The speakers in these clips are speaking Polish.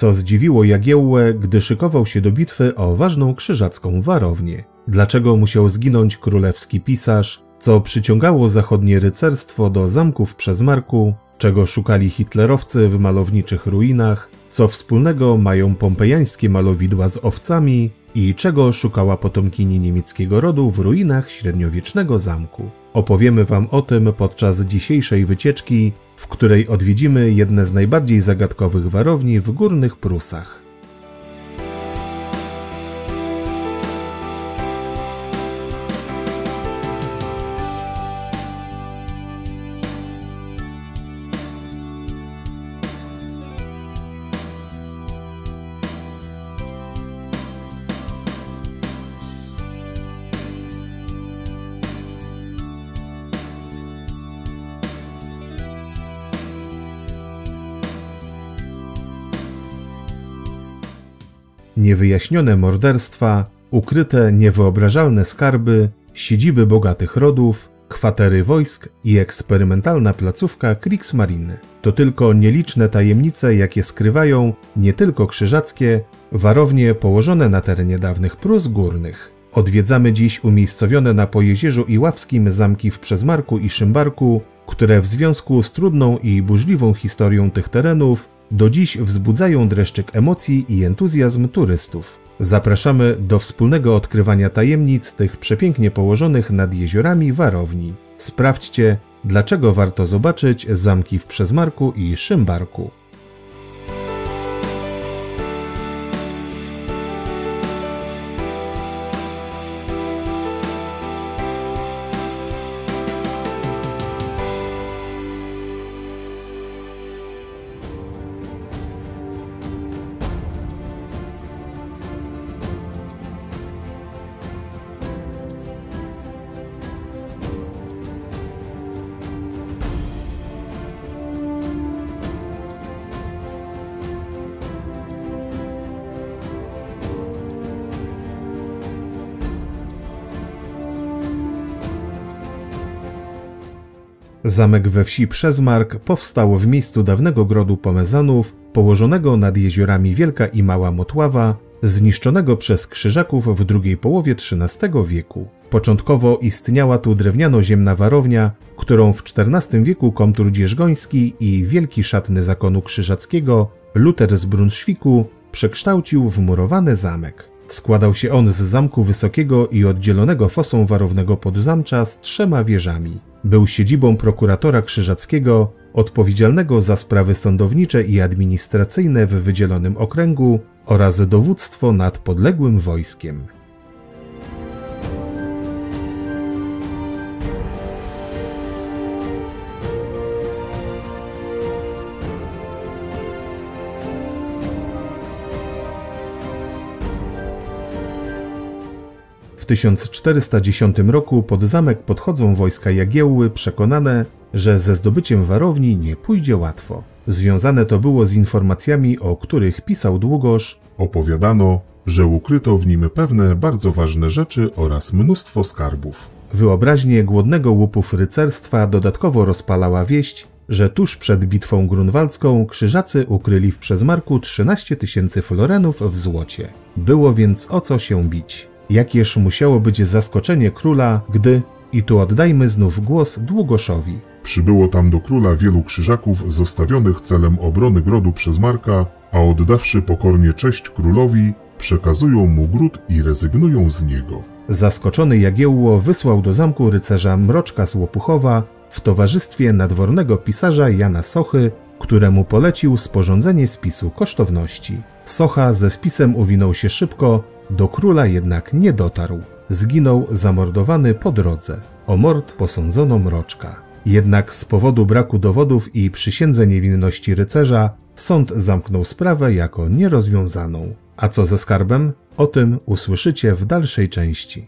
co zdziwiło Jagiełłę, gdy szykował się do bitwy o ważną krzyżacką warownię. Dlaczego musiał zginąć królewski pisarz? Co przyciągało zachodnie rycerstwo do zamków w Przezmarku? Czego szukali hitlerowcy w malowniczych ruinach? Co wspólnego mają pompejańskie malowidła z owcami? I czego szukała potomkini niemieckiego rodu w ruinach średniowiecznego zamku? Opowiemy Wam o tym podczas dzisiejszej wycieczki, w której odwiedzimy jedne z najbardziej zagadkowych warowni w Górnych Prusach. Niewyjaśnione morderstwa, ukryte niewyobrażalne skarby, siedziby bogatych rodów, kwatery wojsk i eksperymentalna placówka Kriegsmarine. To tylko nieliczne tajemnice, jakie skrywają nie tylko krzyżackie, warownie położone na terenie dawnych Prus Górnych. Odwiedzamy dziś umiejscowione na Pojezierzu Iławskim zamki w Przezmarku i Szymbarku, które w związku z trudną i burzliwą historią tych terenów do dziś wzbudzają dreszczyk emocji i entuzjazm turystów. Zapraszamy do wspólnego odkrywania tajemnic tych przepięknie położonych nad jeziorami warowni. Sprawdźcie, dlaczego warto zobaczyć zamki w Przezmarku i Szymbarku. Zamek we wsi Przezmark powstał w miejscu dawnego grodu Pomezanów, położonego nad jeziorami Wielka i Mała Motława, zniszczonego przez Krzyżaków w drugiej połowie XIII wieku. Początkowo istniała tu drewniano-ziemna warownia, którą w XIV wieku komtur dzierżgoński i wielki szatny zakonu krzyżackiego Luter z Brunszwiku przekształcił w murowany zamek. Składał się on z zamku wysokiego i oddzielonego fosą warownego podzamcza z 3 wieżami. Był siedzibą prokuratora krzyżackiego, odpowiedzialnego za sprawy sądownicze i administracyjne w wydzielonym okręgu oraz dowództwo nad podległym wojskiem. W 1410 roku pod zamek podchodzą wojska Jagiełły przekonane, że ze zdobyciem warowni nie pójdzie łatwo. Związane to było z informacjami, o których pisał Długosz. Opowiadano, że ukryto w nim pewne bardzo ważne rzeczy oraz mnóstwo skarbów. Wyobraźnię głodnego łupów rycerstwa dodatkowo rozpalała wieść, że tuż przed bitwą grunwaldzką krzyżacy ukryli w Przezmarku 13 000 florenów w złocie. Było więc o co się bić. Jakież musiało być zaskoczenie króla, gdy, i tu oddajmy znów głos Długoszowi, przybyło tam do króla wielu krzyżaków zostawionych celem obrony grodu Przezmarka, a oddawszy pokornie cześć królowi, przekazują mu gród i rezygnują z niego. Zaskoczony Jagiełło wysłał do zamku rycerza Mroczka z Łopuchowa w towarzystwie nadwornego pisarza Jana Sochy, któremu polecił sporządzenie spisu kosztowności. Socha ze spisem uwinął się szybko, do króla jednak nie dotarł. Zginął zamordowany po drodze. O mord posądzono Mroczka. Jednak z powodu braku dowodów i przysiędze niewinności rycerza sąd zamknął sprawę jako nierozwiązaną. A co ze skarbem? O tym usłyszycie w dalszej części.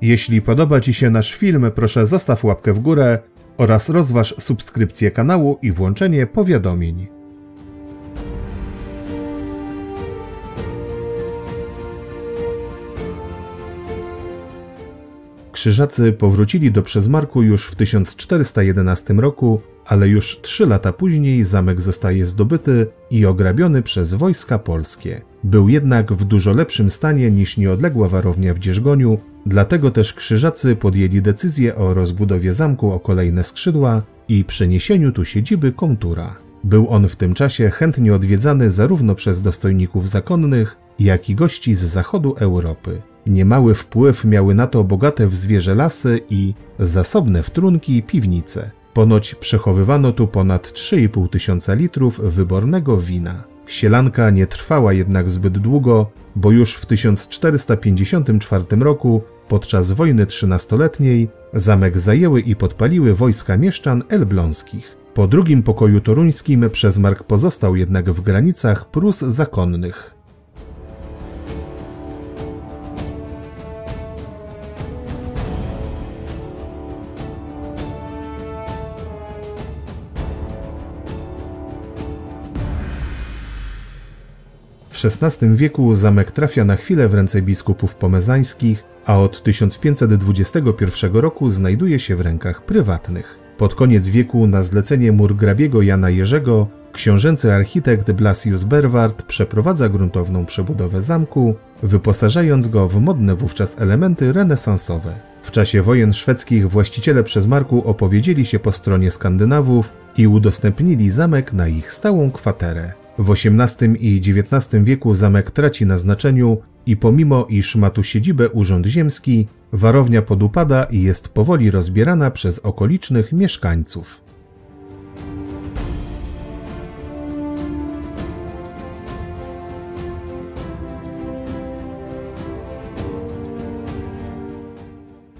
Jeśli podoba Ci się nasz film, proszę zostaw łapkę w górę oraz rozważ subskrypcję kanału i włączenie powiadomień. Krzyżacy powrócili do Przesmarku już w 1411 roku, ale już 3 lata później zamek zostaje zdobyty i ograbiony przez wojska polskie. Był jednak w dużo lepszym stanie niż nieodległa warownia w Dzierżgoniu, dlatego też Krzyżacy podjęli decyzję o rozbudowie zamku o kolejne skrzydła i przeniesieniu tu siedziby komtura. Był on w tym czasie chętnie odwiedzany zarówno przez dostojników zakonnych, jak i gości z zachodu Europy. Niemały wpływ miały na to bogate w zwierzę lasy i zasobne w trunki piwnice. Ponoć przechowywano tu ponad 3,5 tysiąca litrów wybornego wina. Sielanka nie trwała jednak zbyt długo, bo już w 1454 roku, podczas wojny 13-letniej, zamek zajęły i podpaliły wojska mieszczan elbląskich. Po drugim pokoju toruńskim Przesmark pozostał jednak w granicach Prus zakonnych. W XVI wieku zamek trafia na chwilę w ręce biskupów pomezańskich, a od 1521 roku znajduje się w rękach prywatnych. Pod koniec wieku na zlecenie murgrabiego Jana Jerzego książęcy architekt Blasius Berward przeprowadza gruntowną przebudowę zamku, wyposażając go w modne wówczas elementy renesansowe. W czasie wojen szwedzkich właściciele Przesmarku opowiedzieli się po stronie Skandynawów i udostępnili zamek na ich stałą kwaterę. W XVIII i XIX wieku zamek traci na znaczeniu i pomimo iż ma tu siedzibę urząd ziemski, warownia podupada i jest powoli rozbierana przez okolicznych mieszkańców.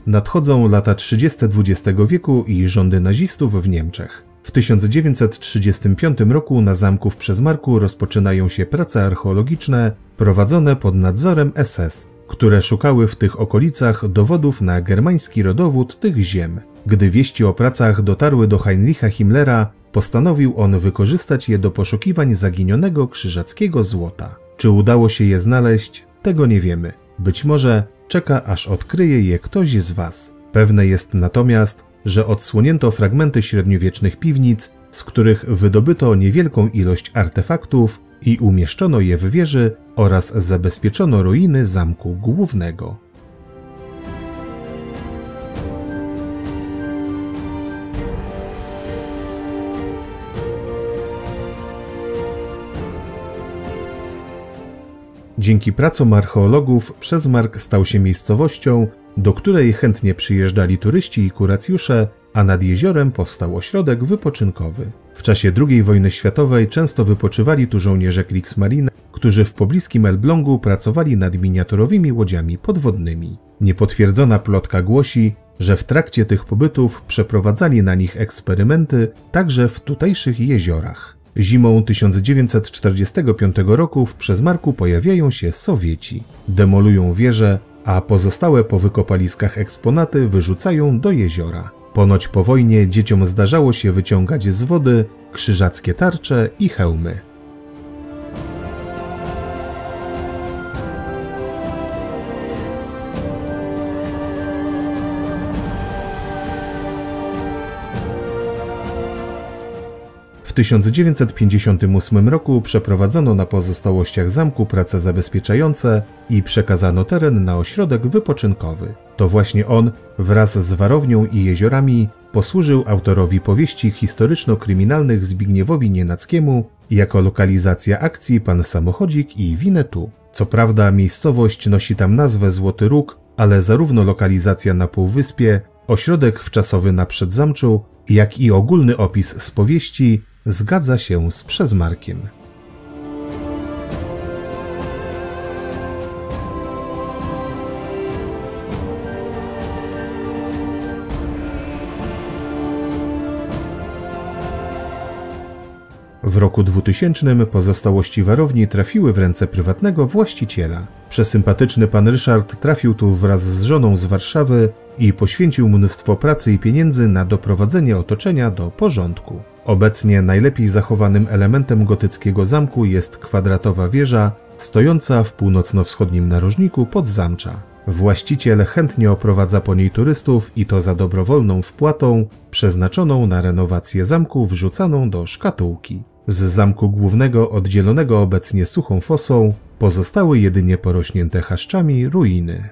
Nadchodzą lata 30. XX wieku i rządy nazistów w Niemczech. W 1935 roku na zamku w Przesmarku rozpoczynają się prace archeologiczne prowadzone pod nadzorem SS, które szukały w tych okolicach dowodów na germański rodowód tych ziem. Gdy wieści o pracach dotarły do Heinricha Himmlera, postanowił on wykorzystać je do poszukiwań zaginionego krzyżackiego złota. Czy udało się je znaleźć? Tego nie wiemy. Być może czeka, aż odkryje je ktoś z Was. Pewne jest natomiast, że odsłonięto fragmenty średniowiecznych piwnic, z których wydobyto niewielką ilość artefaktów i umieszczono je w wieży oraz zabezpieczono ruiny zamku głównego. Dzięki pracom archeologów Przesmark stał się miejscowością, do której chętnie przyjeżdżali turyści i kuracjusze, a nad jeziorem powstał ośrodek wypoczynkowy. W czasie II wojny światowej często wypoczywali tu żołnierze Kriegsmarine, którzy w pobliskim Elblągu pracowali nad miniaturowymi łodziami podwodnymi. Niepotwierdzona plotka głosi, że w trakcie tych pobytów przeprowadzali na nich eksperymenty także w tutejszych jeziorach. Zimą 1945 roku w Przesmarku pojawiają się Sowieci. Demolują wieże, a pozostałe po wykopaliskach eksponaty wyrzucają do jeziora. Ponoć po wojnie dzieciom zdarzało się wyciągać z wody krzyżackie tarcze i hełmy. W 1958 roku przeprowadzono na pozostałościach zamku prace zabezpieczające i przekazano teren na ośrodek wypoczynkowy. To właśnie on, wraz z warownią i jeziorami, posłużył autorowi powieści historyczno-kryminalnych Zbigniewowi Nienackiemu jako lokalizacja akcji Pan Samochodzik i Winnetou. Co prawda miejscowość nosi tam nazwę Złoty Róg, ale zarówno lokalizacja na półwyspie, ośrodek wczasowy na Przedzamczu, jak i ogólny opis z powieści zgadza się z Przesmarkiem. W roku 2000 pozostałości warowni trafiły w ręce prywatnego właściciela. Przesympatyczny pan Ryszard trafił tu wraz z żoną z Warszawy i poświęcił mnóstwo pracy i pieniędzy na doprowadzenie otoczenia do porządku. Obecnie najlepiej zachowanym elementem gotyckiego zamku jest kwadratowa wieża stojąca w północno-wschodnim narożniku podzamcza. Właściciel chętnie oprowadza po niej turystów i to za dobrowolną wpłatą przeznaczoną na renowację zamku wrzucaną do szkatułki. Z zamku głównego, oddzielonego obecnie suchą fosą, pozostały jedynie porośnięte chaszczami ruiny.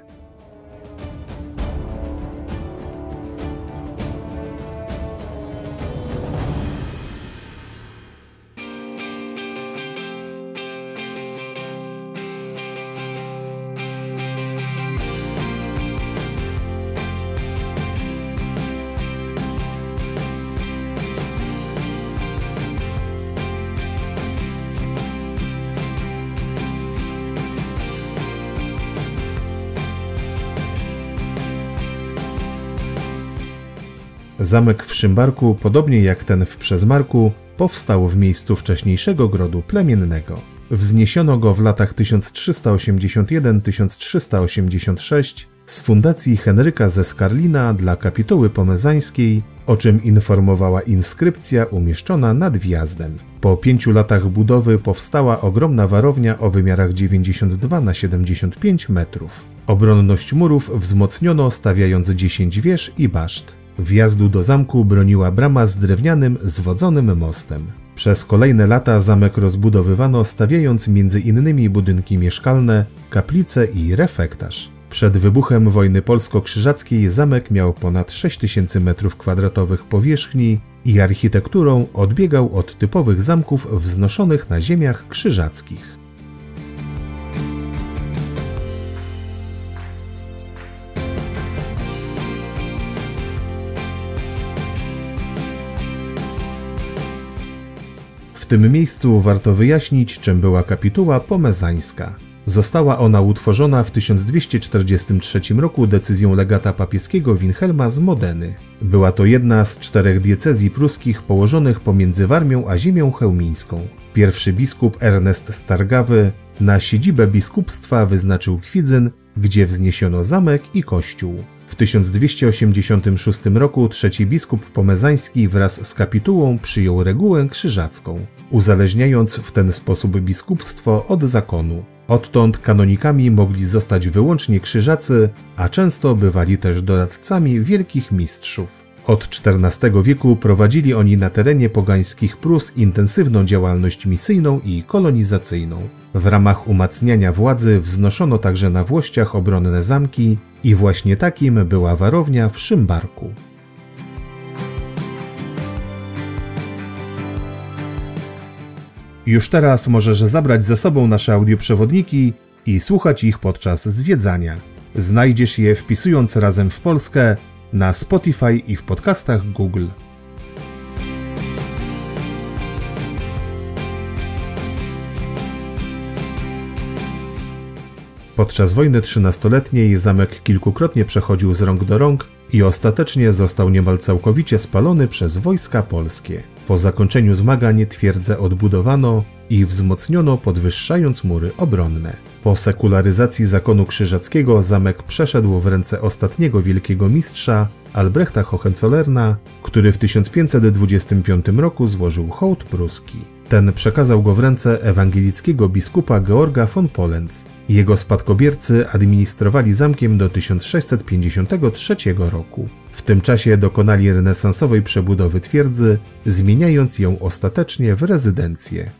Zamek w Szymbarku, podobnie jak ten w Przezmarku, powstał w miejscu wcześniejszego grodu plemiennego. Wzniesiono go w latach 1381–1386 z fundacji Henryka ze Skarlina dla kapituły pomezańskiej, o czym informowała inskrypcja umieszczona nad wjazdem. Po 5 latach budowy powstała ogromna warownia o wymiarach 92×75 metrów. Obronność murów wzmocniono stawiając 10 wież i baszt. Wjazdu do zamku broniła brama z drewnianym, zwodzonym mostem. Przez kolejne lata zamek rozbudowywano, stawiając m.in. budynki mieszkalne, kaplice i refektarz. Przed wybuchem wojny polsko-krzyżackiej zamek miał ponad 6000 m² powierzchni i architekturą odbiegał od typowych zamków wznoszonych na ziemiach krzyżackich. W tym miejscu warto wyjaśnić, czym była kapituła pomezańska. Została ona utworzona w 1243 roku decyzją legata papieskiego Wilhelma z Modeny. Była to jedna z 4 diecezji pruskich położonych pomiędzy Warmią a ziemią chełmińską. Pierwszy biskup Ernest Stargawy na siedzibę biskupstwa wyznaczył Kwidzyn, gdzie wzniesiono zamek i kościół. W 1286 roku trzeci biskup pomezański wraz z kapitułą przyjął regułę krzyżacką, uzależniając w ten sposób biskupstwo od zakonu. Odtąd kanonikami mogli zostać wyłącznie krzyżacy, a często bywali też doradcami wielkich mistrzów. Od XIV wieku prowadzili oni na terenie pogańskich Prus intensywną działalność misyjną i kolonizacyjną. W ramach umacniania władzy wznoszono także na Włościach obronne zamki i właśnie takim była warownia w Szymbarku. Już teraz możesz zabrać ze sobą nasze audioprzewodniki i słuchać ich podczas zwiedzania. Znajdziesz je wpisując Razem w Polskę na Spotify i w podcastach Google. Podczas wojny 13-letniej zamek kilkukrotnie przechodził z rąk do rąk i ostatecznie został niemal całkowicie spalony przez wojska polskie. Po zakończeniu zmagań twierdzę odbudowano i wzmocniono, podwyższając mury obronne. Po sekularyzacji zakonu krzyżackiego zamek przeszedł w ręce ostatniego wielkiego mistrza, Albrechta Hohenzollerna, który w 1525 roku złożył hołd pruski. Ten przekazał go w ręce ewangelickiego biskupa Georga von Polenz. Jego spadkobiercy administrowali zamkiem do 1653 roku. W tym czasie dokonali renesansowej przebudowy twierdzy, zmieniając ją ostatecznie w rezydencję.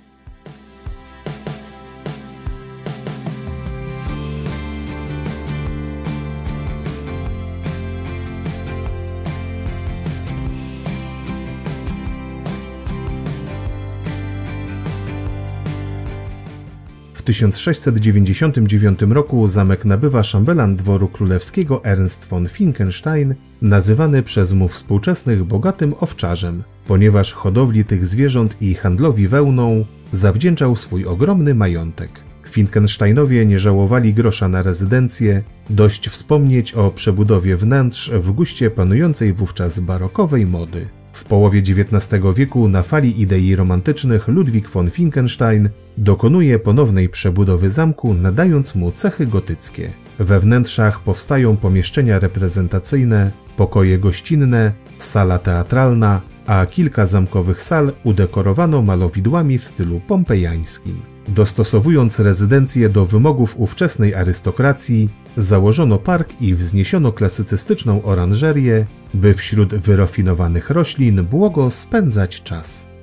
W 1699 roku zamek nabywa szambelan dworu królewskiego Ernst von Finkenstein, nazywany przez mu współczesnych bogatym owczarzem, ponieważ hodowli tych zwierząt i handlowi wełną zawdzięczał swój ogromny majątek. Finkensteinowie nie żałowali grosza na rezydencję, dość wspomnieć o przebudowie wnętrz w guście panującej wówczas barokowej mody. W połowie XIX wieku na fali idei romantycznych Ludwik von Finkenstein dokonuje ponownej przebudowy zamku, nadając mu cechy gotyckie. We wnętrzach powstają pomieszczenia reprezentacyjne, pokoje gościnne, sala teatralna, a kilka zamkowych sal udekorowano malowidłami w stylu pompejańskim. Dostosowując rezydencję do wymogów ówczesnej arystokracji, założono park i wzniesiono klasycystyczną oranżerię, by wśród wyrafinowanych roślin błogo spędzać czas.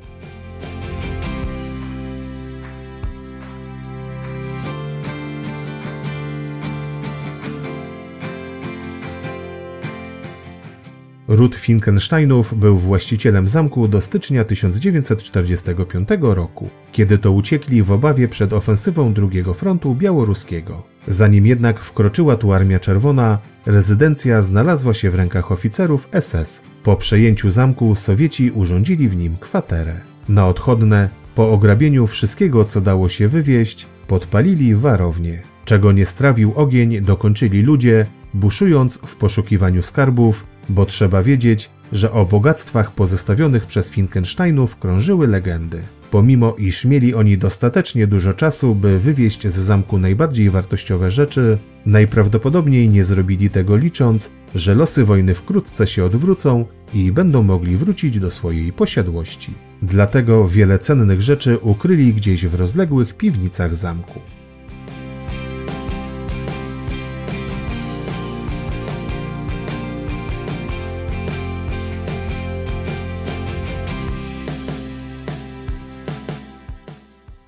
Ród Finckensteinów był właścicielem zamku do stycznia 1945 roku, kiedy to uciekli w obawie przed ofensywą drugiego frontu białoruskiego. Zanim jednak wkroczyła tu Armia Czerwona, rezydencja znalazła się w rękach oficerów SS. Po przejęciu zamku Sowieci urządzili w nim kwaterę. Na odchodne, po ograbieniu wszystkiego, co dało się wywieźć, podpalili warownię. Czego nie strawił ogień, dokończyli ludzie, buszując w poszukiwaniu skarbów, bo trzeba wiedzieć, że o bogactwach pozostawionych przez Finckensteinów krążyły legendy. Pomimo iż mieli oni dostatecznie dużo czasu, by wywieźć z zamku najbardziej wartościowe rzeczy, najprawdopodobniej nie zrobili tego licząc, że losy wojny wkrótce się odwrócą i będą mogli wrócić do swojej posiadłości. Dlatego wiele cennych rzeczy ukryli gdzieś w rozległych piwnicach zamku.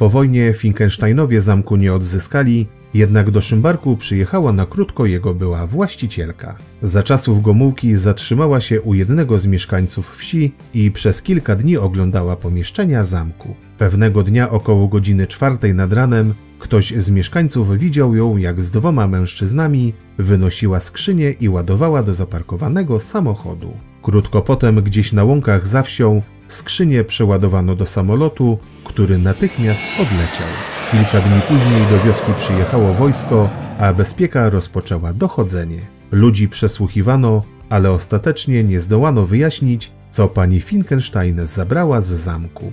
Po wojnie Finckensteinowie zamku nie odzyskali, jednak do Szymbarku przyjechała na krótko jego była właścicielka. Za czasów Gomułki zatrzymała się u jednego z mieszkańców wsi i przez kilka dni oglądała pomieszczenia zamku. Pewnego dnia około godziny 4 nad ranem ktoś z mieszkańców widział ją, jak z 2 mężczyznami wynosiła skrzynię i ładowała do zaparkowanego samochodu. Krótko potem gdzieś na łąkach za wsią skrzynię przeładowano do samolotu, który natychmiast odleciał. Kilka dni później do wioski przyjechało wojsko, a bezpieka rozpoczęła dochodzenie. Ludzi przesłuchiwano, ale ostatecznie nie zdołano wyjaśnić, co pani Finckenstein zabrała z zamku.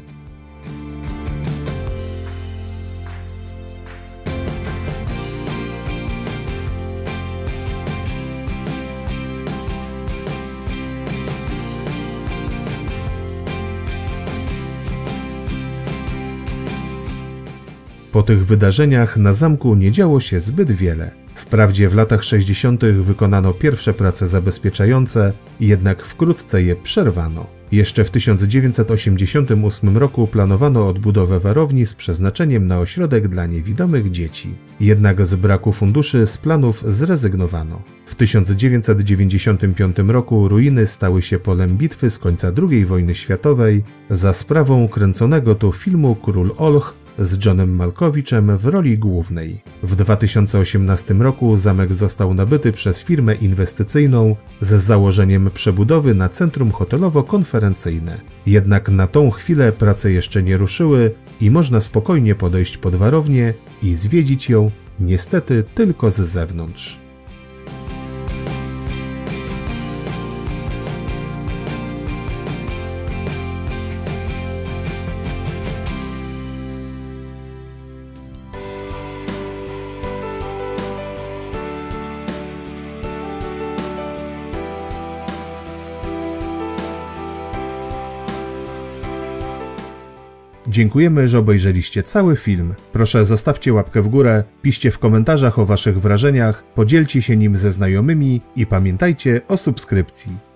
Po tych wydarzeniach na zamku nie działo się zbyt wiele. Wprawdzie w latach 60. wykonano pierwsze prace zabezpieczające, jednak wkrótce je przerwano. Jeszcze w 1988 roku planowano odbudowę warowni z przeznaczeniem na ośrodek dla niewidomych dzieci. Jednak z braku funduszy z planów zrezygnowano. W 1995 roku ruiny stały się polem bitwy z końca II wojny światowej za sprawą kręconego tu filmu Król Olch z Johnem Malkowiczem w roli głównej. W 2018 roku zamek został nabyty przez firmę inwestycyjną z założeniem przebudowy na centrum hotelowo-konferencyjne. Jednak na tą chwilę prace jeszcze nie ruszyły i można spokojnie podejść pod warownię i zwiedzić ją, niestety tylko z zewnątrz. Dziękujemy, że obejrzeliście cały film. Proszę zostawcie łapkę w górę, piszcie w komentarzach o waszych wrażeniach, podzielcie się nim ze znajomymi i pamiętajcie o subskrypcji.